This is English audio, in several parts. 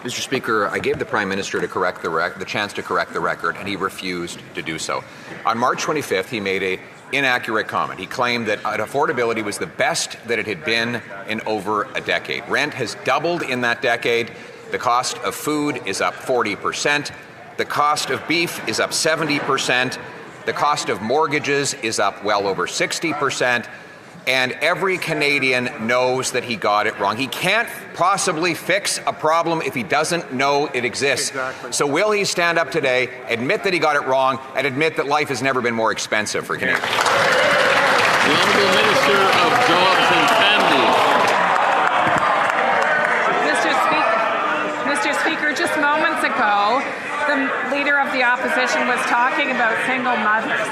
Mr. Speaker, I gave the Prime Minister to correct the chance to correct the record, and he refused to do so. On March 25th, he made an inaccurate comment. He claimed that affordability was the best that it had been in over a decade. Rent has doubled in that decade. The cost of food is up 40%. The cost of beef is up 70%. The cost of mortgages is up well over 60%. And every Canadian knows that he got it wrong. He can't possibly fix a problem if he doesn't know it exists. Exactly. So will he stand up today, admit that he got it wrong, and admit that life has never been more expensive for Canadians? The Honourable Minister of Jobs and Families. Mr. Speaker, just moments ago, the Leader of the Opposition was talking about single mothers.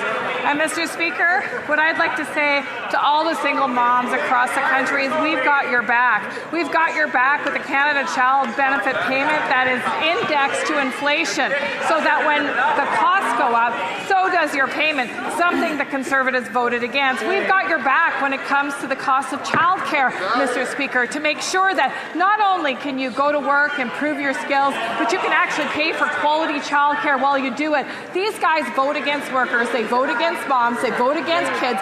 And Mr. Speaker, what I'd like to say to all the single moms across the country is we've got your back. We've got your back with the Canada Child Benefit payment that is indexed to inflation, so that when the costs go up, so does your payment, something the Conservatives voted against. We've got your back when it comes to the cost of childcare, Mr. Speaker, to make sure that not only can you go to work, improve your skills, but you can actually pay for quality childcare while you do it. These guys vote against workers, they vote against moms, they vote against kids.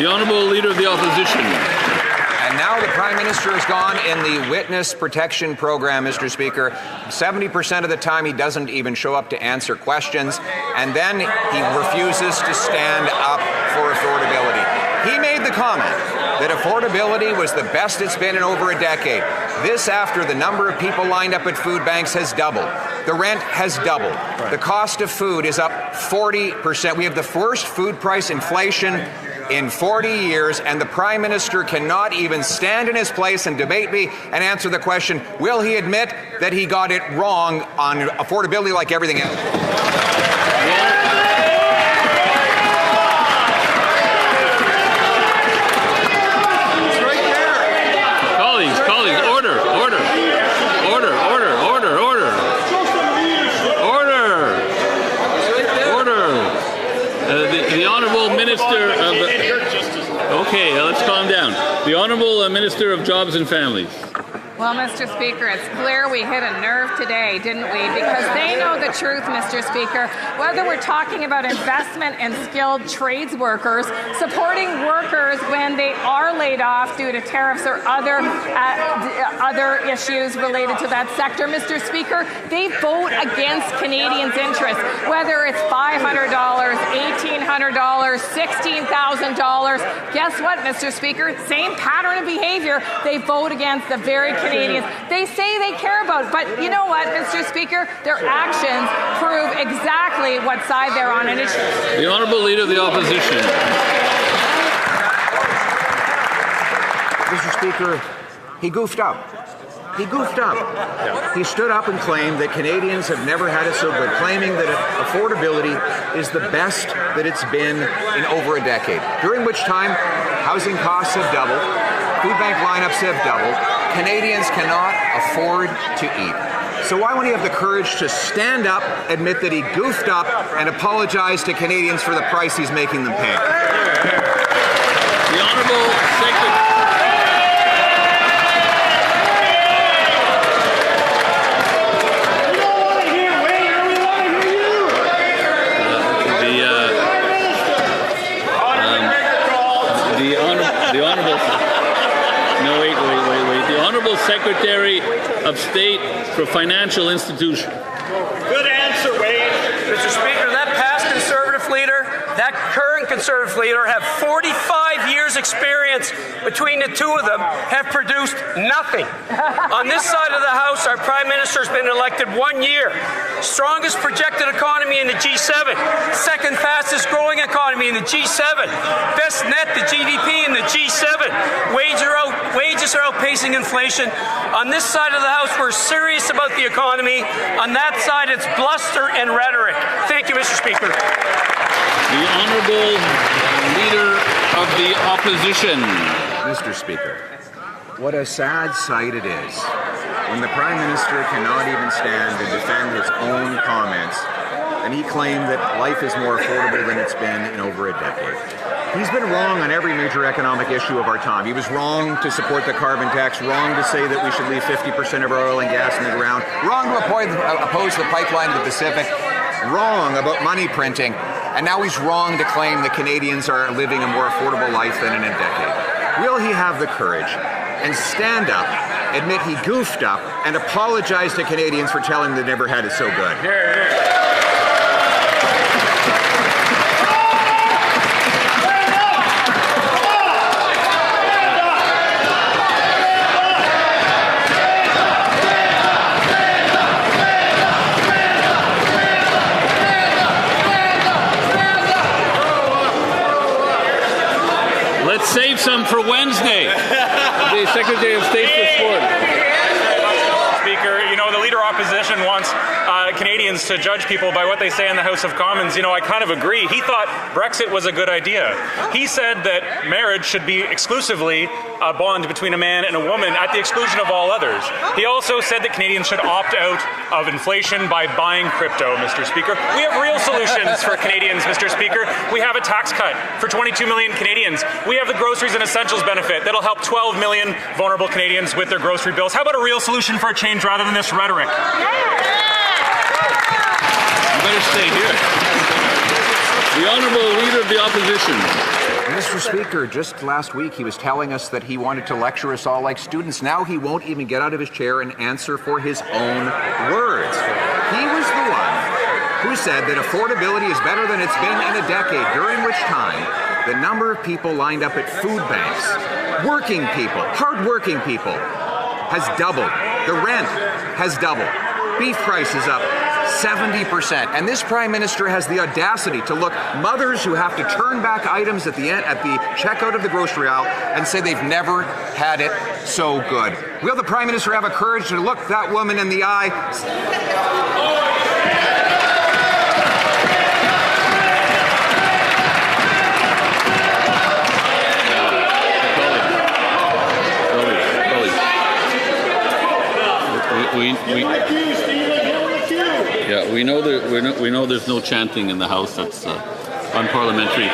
The Honourable Leader of the Opposition. And now the Prime Minister has gone in the witness protection program, Mr. Speaker. 70% of the time he doesn't even show up to answer questions, and then he refuses to stand up for affordability. He made the comment that affordability was the best it's been in over a decade. This after the number of people lined up at food banks has doubled. The rent has doubled. The cost of food is up 40%. We have the worst food price inflation in 40 years, and the Prime Minister cannot even stand in his place and debate me and answer the question, will he admit that he got it wrong on affordability like everything else? The Honourable Minister of Jobs and Families. Well, Mr. Speaker, it's clear we hit a nerve today, didn't we? Because they know the truth, Mr. Speaker. Whether we're talking about investment in skilled trades workers, supporting workers when they are laid off due to tariffs or other issues related to that sector, Mr. Speaker, they vote against Canadians' interests. Whether it's $500, $1,800, $16,000, guess what, Mr. Speaker? Same pattern of behavior. They vote against the very Canadians they say they care about. But you know what, Mr. Speaker? Their actions prove exactly what side they're on an issue. The Honourable Leader of the Opposition. Mr. Speaker, he goofed up. He goofed up. He stood up and claimed that Canadians have never had it so good, claiming that affordability is the best that it's been in over a decade, during which time housing costs have doubled, food bank lineups have doubled, Canadians cannot afford to eat. So why won't he have the courage to stand up, admit that he goofed up, and apologize to Canadians for the price he's making them pay? The Honourable Secretary. Secretary of State for Financial Institutions. Good answer, Wade. Mr. Speaker, that past Conservative leader, that current Conservative leader have 45 years experience between the two of them, have produced nothing. On this side of the House, our Prime Minister has been elected 1 year. Strongest projected economy in the G7. Second fastest growing economy in the G7. Best net to GDP in the G7. Wages are outpacing inflation. On this side of the House, we're serious about the economy. On that side, it's bluster and rhetoric. Thank you, Mr. Speaker. The Honourable Leader of the Opposition. Mr. Speaker, what a sad sight it is when the Prime Minister cannot even stand to defend his own comments, and he claimed that life is more affordable than it's been in over a decade. He's been wrong on every major economic issue of our time. He was wrong to support the carbon tax, wrong to say that we should leave 50% of our oil and gas in the ground, wrong to oppose the pipeline to the Pacific, wrong about money printing, and now he's wrong to claim that Canadians are living a more affordable life than in a decade. Will he have the courage and stand up, admit he goofed up, and apologize to Canadians for telling them they never had it so good? Let's save some for Wednesday. The Secretary of State for Sport. Speaker, the Leader Opposition wants Canadians to judge people by what they say in the House of Commons. I kind of agree. He thought Brexit was a good idea. He said that marriage should be exclusively a bond between a man and a woman at the exclusion of all others. He also said that Canadians should opt out of inflation by buying crypto, Mr. Speaker. We have real solutions for Canadians, Mr. Speaker. We have a tax cut for 22 million Canadians. We have the groceries and essentials benefit that'll help 12 million vulnerable Canadians with their grocery bills. How about a real solution for a change rather than this rhetoric? You better stay here. The Honourable Leader of the Opposition. Mr. Speaker, just last week he was telling us that he wanted to lecture us all like students. Now he won't even get out of his chair and answer for his own words. He was the one who said that affordability is better than it's been in a decade, during which time the number of people lined up at food banks, working people, hard-working people, has doubled. The rent has doubled. Beef prices up 70%. And this Prime Minister has the audacity to look mothers who have to turn back items at the checkout of the grocery aisle and say they've never had it so good. Will the Prime Minister have a courage to look that woman in the eye? We know there's no chanting in the House. That's unparliamentary.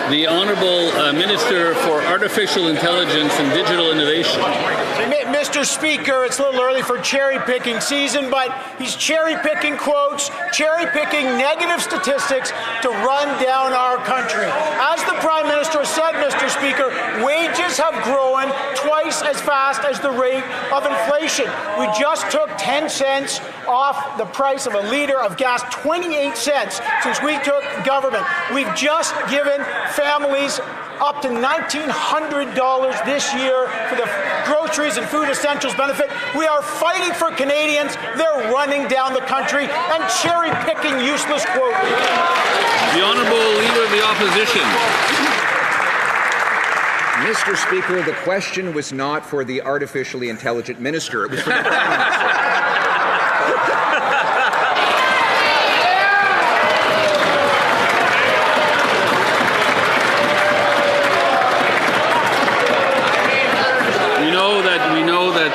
The Honourable Minister for Artificial Intelligence and Digital Innovation. Mr. Speaker, it's a little early for cherry-picking season, but he's cherry-picking quotes, cherry-picking negative statistics to run down our country. As the Prime Minister said, Mr. Speaker, wages have grown twice as fast as the rate of inflation. We just took 10 cents off the price of a liter of gas, 28 cents since we took government. We've just given families up to $1,900 this year for the groceries and food essentials benefit. We are fighting for Canadians. They're running down the country and cherry-picking useless quotes. The Honourable Leader of the Opposition. Mr. Speaker, the question was not for the artificially intelligent minister. It was for the Prime Minister.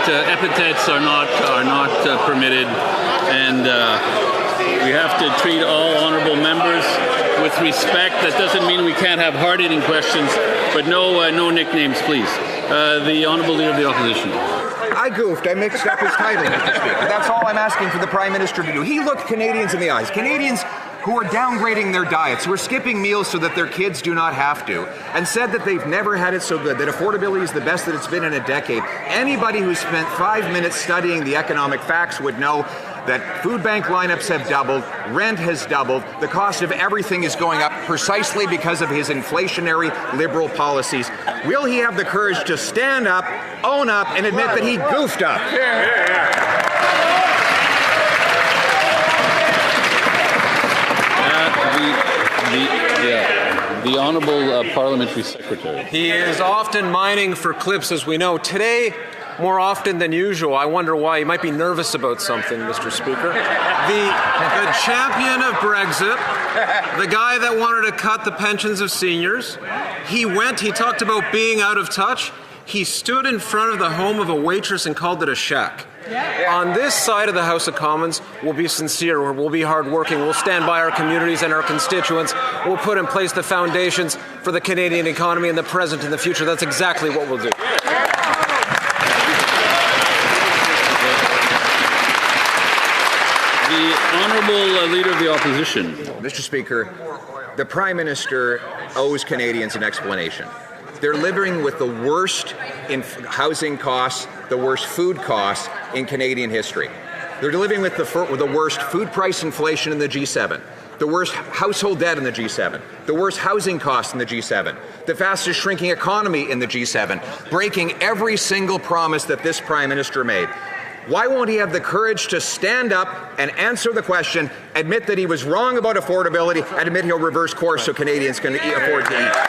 Epithets are not permitted, and we have to treat all honourable members with respect. That doesn't mean we can't have hard-hitting questions, but no nicknames, please. The Honourable Leader of the Opposition. I goofed. I mixed up his title, Mr. Speaker. That's all I'm asking for the Prime Minister to do. He looked Canadians in the eyes. Canadians who are downgrading their diets, who are skipping meals so that their kids do not have to, and said that they've never had it so good, that affordability is the best that it's been in a decade. Anybody who spent 5 minutes studying the economic facts would know that food bank lineups have doubled, rent has doubled, the cost of everything is going up precisely because of his inflationary liberal policies. Will he have the courage to stand up, own up, and admit that he goofed up? The Honourable Parliamentary Secretary. He is often mining for clips, as we know. Today, more often than usual. I wonder why. He might be nervous about something, Mr. Speaker. The champion of Brexit, the guy that wanted to cut the pensions of seniors, he talked about being out of touch. He stood in front of the home of a waitress and called it a shack. On this side of the House of Commons, we'll be sincere, we'll be hardworking, we'll stand by our communities and our constituents, we'll put in place the foundations for the Canadian economy in the present and the future. That's exactly what we'll do. The Honourable Leader of the Opposition. Mr. Speaker, the Prime Minister owes Canadians an explanation. They're living with the worst in housing costs, the worst food costs in Canadian history. They're living with the worst food price inflation in the G7, the worst household debt in the G7, the worst housing costs in the G7, the fastest shrinking economy in the G7, breaking every single promise that this Prime Minister made. Why won't he have the courage to stand up and answer the question, admit that he was wrong about affordability, and admit he'll reverse course so Canadians can afford to eat?